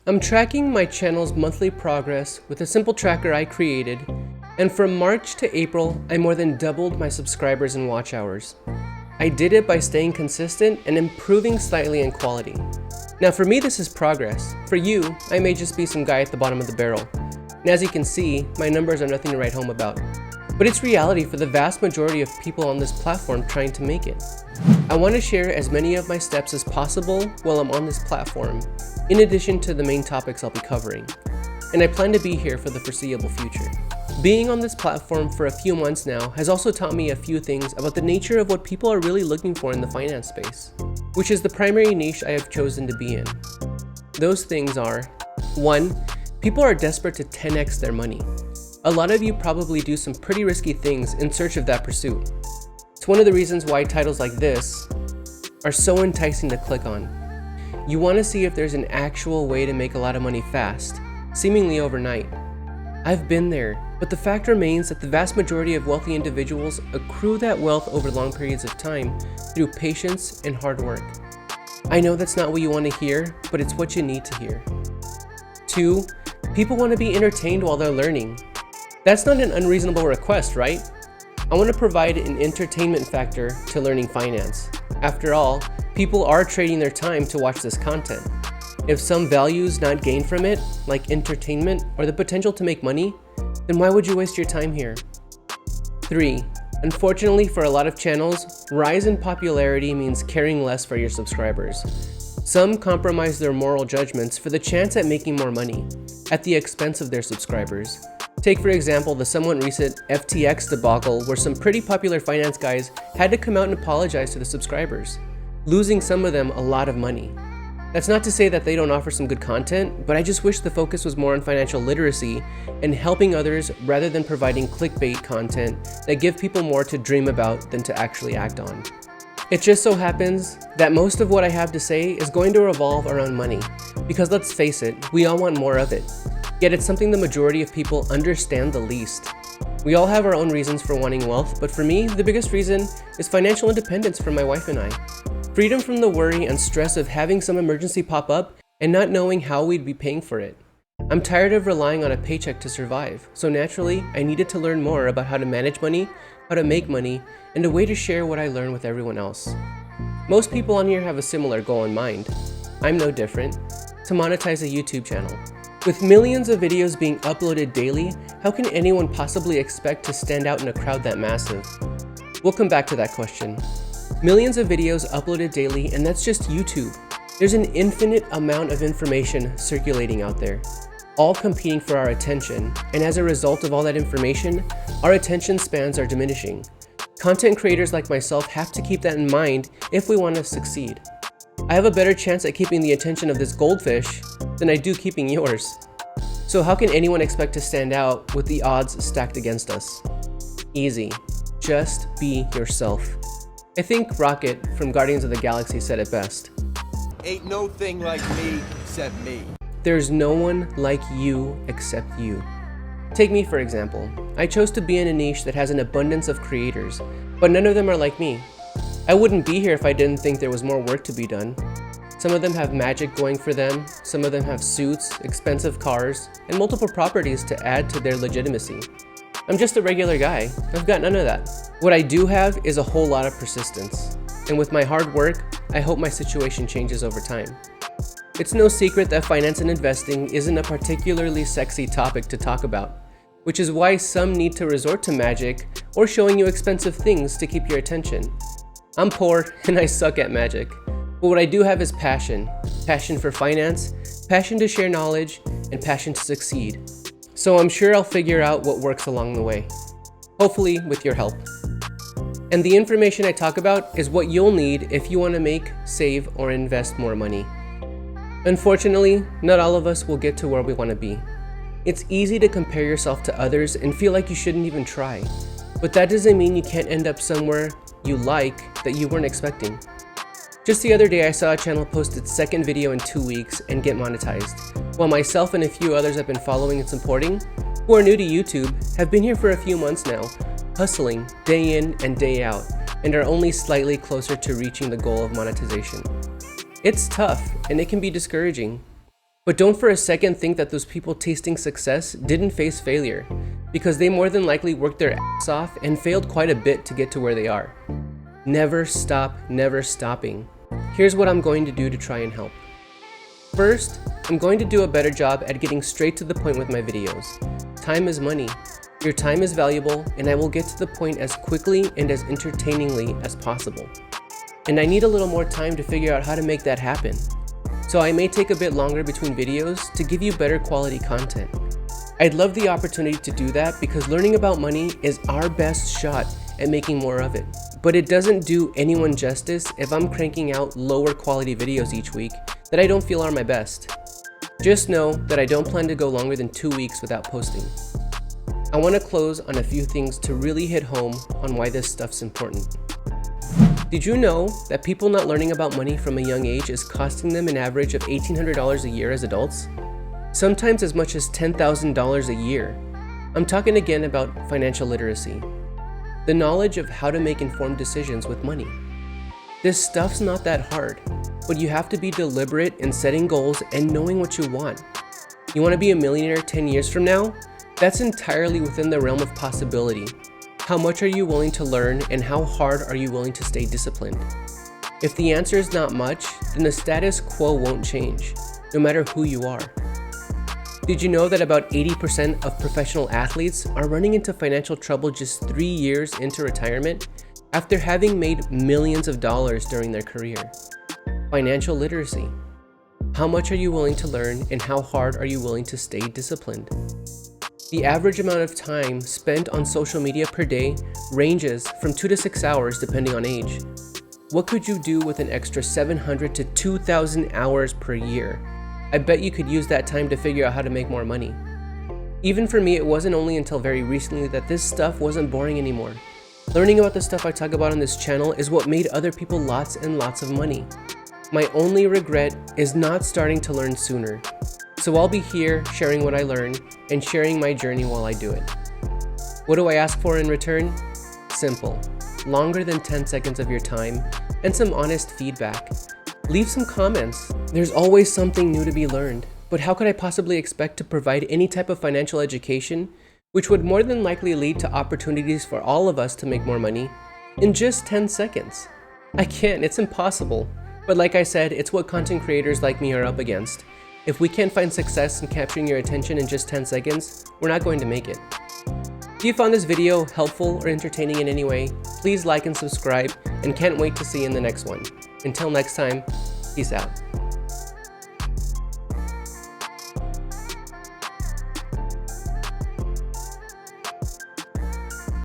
I'm tracking my channel's monthly progress with a simple tracker I created, and from March to April, I more than doubled my subscribers and watch hours. I did it by staying consistent and improving slightly in quality. Now for me, this is progress. For you, I may just be some guy at the bottom of the barrel. And as you can see, my numbers are nothing to write home about. But it's reality for the vast majority of people on this platform trying to make it. I want to share as many of my steps as possible while I'm on this platform, in addition to the main topics I'll be covering. And I plan to be here for the foreseeable future. Being on this platform for a few months now has also taught me a few things about the nature of what people are really looking for in the finance space, which is the primary niche I have chosen to be in. Those things are: 1. People are desperate to 10x their money. A lot of you probably do some pretty risky things in search of that pursuit. It's one of the reasons why titles like this are so enticing to click on. You want to see if there's an actual way to make a lot of money fast, seemingly overnight. I've been there, but the fact remains that the vast majority of wealthy individuals accrue that wealth over long periods of time through patience and hard work. I know that's not what you want to hear, but it's what you need to hear. 2. People want to be entertained while they're learning. That's not an unreasonable request, right? I want to provide an entertainment factor to learning finance. After all, people are trading their time to watch this content. If some value is not gained from it, like entertainment or the potential to make money, then why would you waste your time here? 3. Unfortunately for a lot of channels, rise in popularity means caring less for your subscribers. Some compromise their moral judgments for the chance at making more money, at the expense of their subscribers. Take for example the somewhat recent 2x'd debacle, where some pretty popular finance guys had to come out and apologize to the subscribers, losing some of them a lot of money. That's not to say that they don't offer some good content, but I just wish the focus was more on financial literacy and helping others rather than providing clickbait content that give people more to dream about than to actually act on. It just so happens that most of what I have to say is going to revolve around money, because let's face it, we all want more of it. Yet it's something the majority of people understand the least. We all have our own reasons for wanting wealth, but for me, the biggest reason is financial independence for my wife and I. Freedom from the worry and stress of having some emergency pop up and not knowing how we'd be paying for it. I'm tired of relying on a paycheck to survive, so naturally, I needed to learn more about how to manage money, how to make money, and a way to share what I learned with everyone else. Most people on here have a similar goal in mind. I'm no different: to monetize a YouTube channel. With millions of videos being uploaded daily, how can anyone possibly expect to stand out in a crowd that massive? We'll come back to that question. Millions of videos uploaded daily, and that's just YouTube. There's an infinite amount of information circulating out there, all competing for our attention, and as a result of all that information, our attention spans are diminishing. Content creators like myself have to keep that in mind if we want to succeed. I have a better chance at keeping the attention of this goldfish than I do keeping yours. So how can anyone expect to stand out with the odds stacked against us? Easy. Just be yourself. I think Rocket from Guardians of the Galaxy said it best. Ain't no thing like me except me. There's no one like you except you. Take me for example. I chose to be in a niche that has an abundance of creators, but none of them are like me. I wouldn't be here if I didn't think there was more work to be done. Some of them have magic going for them, some of them have suits, expensive cars, and multiple properties to add to their legitimacy. I'm just a regular guy. I've got none of that. What I do have is a whole lot of persistence. And with my hard work, I hope my situation changes over time. It's no secret that finance and investing isn't a particularly sexy topic to talk about, which is why some need to resort to magic or showing you expensive things to keep your attention. I'm poor and I suck at magic, but what I do have is passion. Passion for finance, passion to share knowledge, and passion to succeed. So I'm sure I'll figure out what works along the way. Hopefully with your help. And the information I talk about is what you'll need if you want to make, save, or invest more money. Unfortunately, not all of us will get to where we want to be. It's easy to compare yourself to others and feel like you shouldn't even try. But that doesn't mean you can't end up somewhere you like that you weren't expecting. Just the other day I saw a channel post its second video in 2 weeks and get monetized, while myself and a few others I've been following and supporting, who are new to YouTube, have been here for a few months now, hustling day in and day out, and are only slightly closer to reaching the goal of monetization. It's tough and it can be discouraging. But don't for a second think that those people tasting success didn't face failure, because they more than likely worked their ass off and failed quite a bit to get to where they are. Never stop, never stopping. Here's what I'm going to do to try and help. First, I'm going to do a better job at getting straight to the point with my videos. Time is money. Your time is valuable, and I will get to the point as quickly and as entertainingly as possible. And I need a little more time to figure out how to make that happen. So I may take a bit longer between videos to give you better quality content. I'd love the opportunity to do that because learning about money is our best shot at making more of it. But it doesn't do anyone justice if I'm cranking out lower quality videos each week that I don't feel are my best. Just know that I don't plan to go longer than 2 weeks without posting. I want to close on a few things to really hit home on why this stuff's important. Did you know that people not learning about money from a young age is costing them an average of $1,800 a year as adults? Sometimes as much as $10,000 a year. I'm talking again about financial literacy. The knowledge of how to make informed decisions with money. This stuff's not that hard, but you have to be deliberate in setting goals and knowing what you want. You want to be a millionaire 10 years from now? That's entirely within the realm of possibility. How much are you willing to learn, and how hard are you willing to stay disciplined? If the answer is not much, then the status quo won't change, no matter who you are. Did you know that about 80% of professional athletes are running into financial trouble just 3 years into retirement after having made millions of dollars during their career? Financial literacy. How much are you willing to learn, and how hard are you willing to stay disciplined? The average amount of time spent on social media per day ranges from 2 to 6 hours depending on age. What could you do with an extra 700 to 2,000 hours per year? I bet you could use that time to figure out how to make more money. Even for me, it wasn't only until very recently that this stuff wasn't boring anymore. Learning about the stuff I talk about on this channel is what made other people lots and lots of money. My only regret is not starting to learn sooner. So I'll be here sharing what I learn and sharing my journey while I do it. What do I ask for in return? Simple. Longer than 10 seconds of your time and some honest feedback. Leave some comments. There's always something new to be learned, but how could I possibly expect to provide any type of financial education, which would more than likely lead to opportunities for all of us to make more money, in just 10 seconds? I can't, it's impossible. But like I said, it's what content creators like me are up against. If we can't find success in capturing your attention in just 10 seconds, we're not going to make it. If you found this video helpful or entertaining in any way, please like and subscribe, and can't wait to see you in the next one. Until next time, peace out.